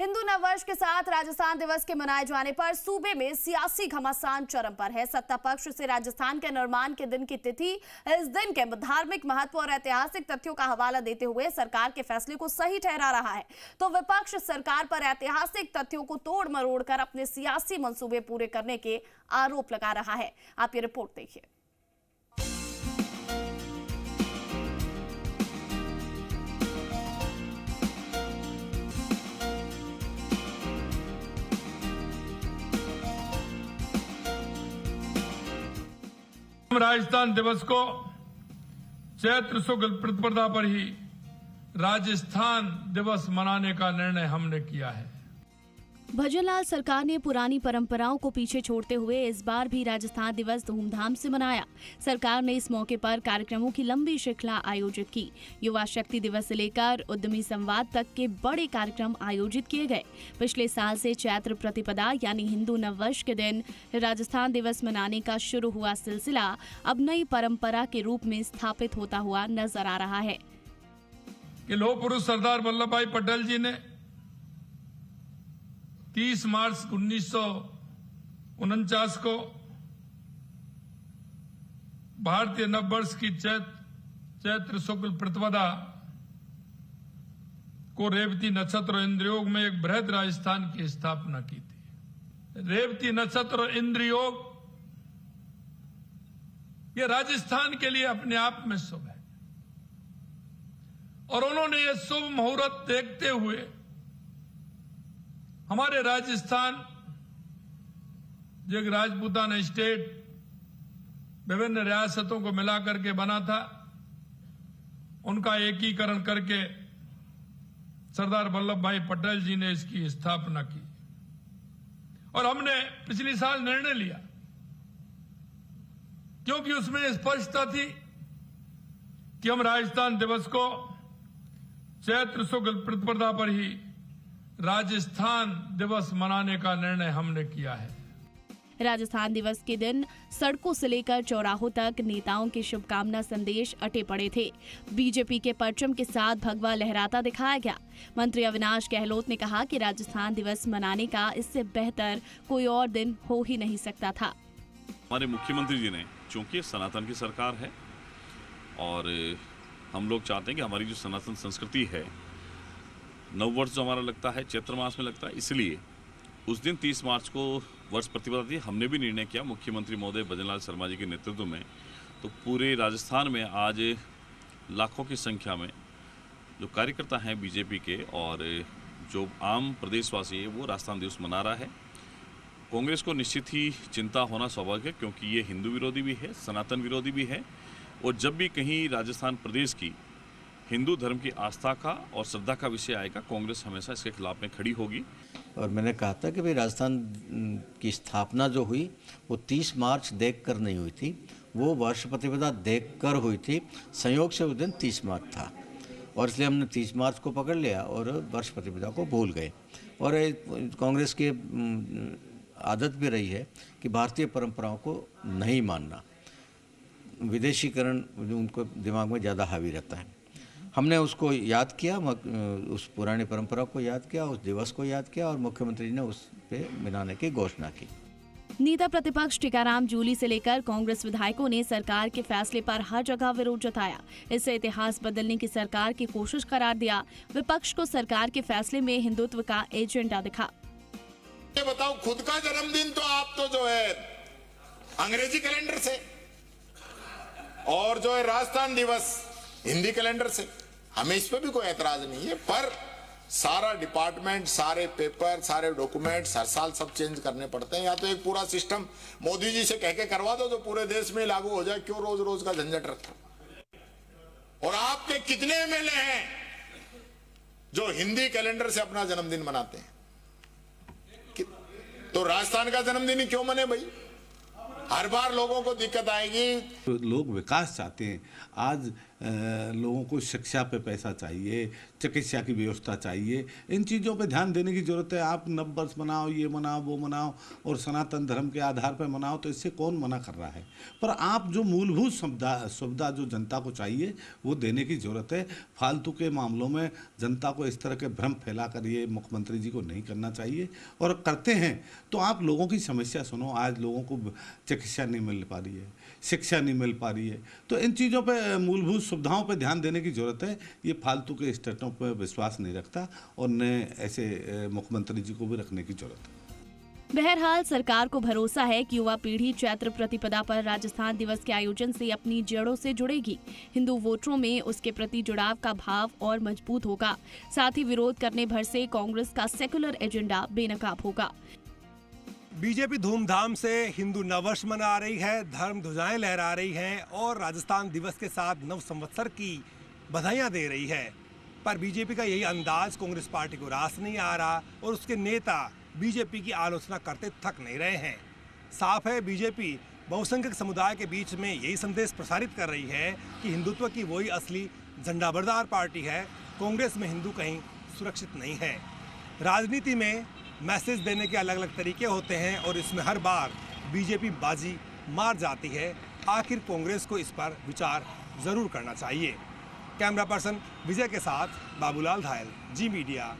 हिंदू नववर्ष के साथ राजस्थान दिवस के मनाए जाने पर सूबे में सियासी घमासान चरम पर है। सत्ता पक्ष से राजस्थान के निर्माण के दिन की तिथि, इस दिन के धार्मिक महत्व और ऐतिहासिक तथ्यों का हवाला देते हुए सरकार के फैसले को सही ठहरा रहा है, तो विपक्ष सरकार पर ऐतिहासिक तथ्यों को तोड़ मरोड़ कर अपने सियासी मंसूबे पूरे करने के आरोप लगा रहा है। आप ये रिपोर्ट देखिए। राजस्थान दिवस को चैत्र शुक्ल प्रतिपदा पर ही राजस्थान दिवस मनाने का निर्णय हमने किया है। भजनलाल सरकार ने पुरानी परंपराओं को पीछे छोड़ते हुए इस बार भी राजस्थान दिवस धूमधाम से मनाया। सरकार ने इस मौके पर कार्यक्रमों की लंबी श्रृंखला आयोजित की। युवा शक्ति दिवस से लेकर उद्यमी संवाद तक के बड़े कार्यक्रम आयोजित किए गए। पिछले साल से चैत्र प्रतिपदा यानी हिंदू नववर्ष के दिन राजस्थान दिवस मनाने का शुरू हुआ सिलसिला अब नई परंपरा के रूप में स्थापित होता हुआ नजर आ रहा है कि लौह पुरुष सरदार वल्लभ भाई पटेल जी ने 30 मार्च 1949 को भारतीय नववर्ष की चैत्र शुक्ल प्रतिपदा को रेवती नक्षत्र और इंद्रयोग में एक बृहद राजस्थान की स्थापना की थी। रेवती नक्षत्र और इंद्रयोग ये राजस्थान के लिए अपने आप में शुभ है और उन्होंने ये शुभ मुहूर्त देखते हुए हमारे राजस्थान जो एक राजपूताना स्टेट विभिन्न रियासतों को मिलाकर के बना था, उनका एकीकरण करके सरदार वल्लभ भाई पटेल जी ने इसकी स्थापना की और हमने पिछले साल निर्णय लिया क्योंकि उसमें स्पष्टता थी कि हम राजस्थान दिवस को चैत्र शुक्ल प्रतिपदा पर ही राजस्थान दिवस मनाने का निर्णय हमने किया है। राजस्थान दिवस के दिन सड़कों से लेकर चौराहों तक नेताओं के शुभकामना संदेश अटे पड़े थे। बीजेपी के परचम के साथ भगवा लहराता दिखाया गया। मंत्री अविनाश गहलोत ने कहा कि राजस्थान दिवस मनाने का इससे बेहतर कोई और दिन हो ही नहीं सकता था। हमारे मुख्यमंत्री जी ने, चूंकि सनातन की सरकार है और हम लोग चाहते हैं कि हमारी जो सनातन संस्कृति है, नववर्ष जो हमारा लगता है चैत्र मास में लगता है, इसलिए उस दिन 30 मार्च को वर्ष प्रतिपदा थी। हमने भी निर्णय किया मुख्यमंत्री महोदय भजनलाल शर्मा जी के नेतृत्व में, तो पूरे राजस्थान में आज लाखों की संख्या में जो कार्यकर्ता हैं बीजेपी के और जो आम प्रदेशवासी है वो राजस्थान दिवस मना रहा है। कांग्रेस को निश्चित ही चिंता होना स्वाभाविक है क्योंकि ये हिंदू विरोधी भी है, सनातन विरोधी भी है और जब भी कहीं राजस्थान प्रदेश की हिंदू धर्म की आस्था का और श्रद्धा का विषय आएगा, कांग्रेस हमेशा इसके खिलाफ में खड़ी होगी। और मैंने कहा था कि भाई राजस्थान की स्थापना जो हुई वो 30 मार्च देखकर नहीं हुई थी, वो वर्ष प्रतिपदा देखकर हुई थी। संयोग से उस दिन 30 मार्च था और इसलिए हमने 30 मार्च को पकड़ लिया और वर्ष प्रतिपदा को भूल गए। और कांग्रेस की आदत भी रही है कि भारतीय परंपराओं को नहीं मानना, विदेशीकरण उनको दिमाग में ज़्यादा हावी रहता है। हमने उसको याद किया, उस पुरानी परंपरा को याद किया, उस दिवस को याद किया और मुख्यमंत्री ने उस पे मनाने की घोषणा की। नेता प्रतिपक्ष टीकाराम जूली से लेकर कांग्रेस विधायकों ने सरकार के फैसले पर हर जगह विरोध जताया। इससे इतिहास बदलने की सरकार की कोशिश करार दिया। विपक्ष को सरकार के फैसले में हिंदुत्व का एजेंडा दिखा। ये बताओ, खुद का जन्मदिन तो आप तो जो है अंग्रेजी कैलेंडर से और जो है राजस्थान दिवस हिंदी कैलेंडर से, हमें इस पे भी कोई ऐतराज नहीं है, पर सारा डिपार्टमेंट, सारे पेपर, सारे डॉक्यूमेंट्स हर साल सब चेंज करने पड़ते हैं। या तो एक पूरा सिस्टम मोदी जी से कह के करवा दो जो पूरे देश में लागू हो जाए, क्यों रोज रोज का झंझट रखो। और आपके कितने एमएलए हैं जो हिंदी कैलेंडर से अपना जन्मदिन मनाते हैं? तो राजस्थान का जन्मदिन ही क्यों मने भाई? हर बार लोगों को दिक्कत आएगी। तो लोग विकास चाहते हैं। आज लोगों को शिक्षा पे पैसा चाहिए, चिकित्सा की व्यवस्था चाहिए, इन चीज़ों पे ध्यान देने की ज़रूरत है। आप नव वर्ष मनाओ, ये मनाओ, वो मनाओ और सनातन धर्म के आधार पर मनाओ, तो इससे कौन मना कर रहा है। पर आप जो मूलभूत सुविधा जो जनता को चाहिए वो देने की ज़रूरत है। फालतू के मामलों में जनता को इस तरह के भ्रम फैला कर ये मुख्यमंत्री जी को नहीं करना चाहिए, और करते हैं तो आप लोगों की समस्या सुनो। आज लोगों को चिकित्सा नहीं मिल पा रही है, शिक्षा नहीं मिल पा रही है, तो इन चीज़ों पे, मूलभूत सुविधाओं पे ध्यान देने की ज़रूरत है। ये फालतू के स्टेटों पर विश्वास नहीं रखता और न ऐसे मुख्यमंत्री जी को भी रखने की ज़रूरत है। बहरहाल सरकार को भरोसा है कि युवा पीढ़ी चैत्र प्रतिपदा पर राजस्थान दिवस के आयोजन से अपनी जड़ों से जुड़ेगी। हिंदू वोटरों में उसके प्रति जुड़ाव का भाव और मजबूत होगा। साथ ही विरोध करने भर से कांग्रेस का सेकुलर एजेंडा बेनकाब होगा। बीजेपी धूमधाम से हिंदू नववर्ष मना रही है, धर्म ध्वजाएं लहरा रही है और राजस्थान दिवस के साथ नव संवत्सर की बधाइयां दे रही है। पर बीजेपी का यही अंदाज कांग्रेस पार्टी को रास नहीं आ रहा और उसके नेता बीजेपी की आलोचना करते थक नहीं रहे हैं। साफ है, बीजेपी बहुसंख्यक समुदाय के बीच में यही संदेश प्रसारित कर रही है कि हिंदुत्व की वही असली झंडाबरदार पार्टी है, कांग्रेस में हिंदू कहीं सुरक्षित नहीं है। राजनीति में मैसेज देने के अलग अलग तरीके होते हैं और इसमें हर बार बीजेपी बाजी मार जाती है। आखिर कांग्रेस को इस पर विचार जरूर करना चाहिए। कैमरा पर्सन विजय के साथ बाबूलाल धायल, जी मीडिया।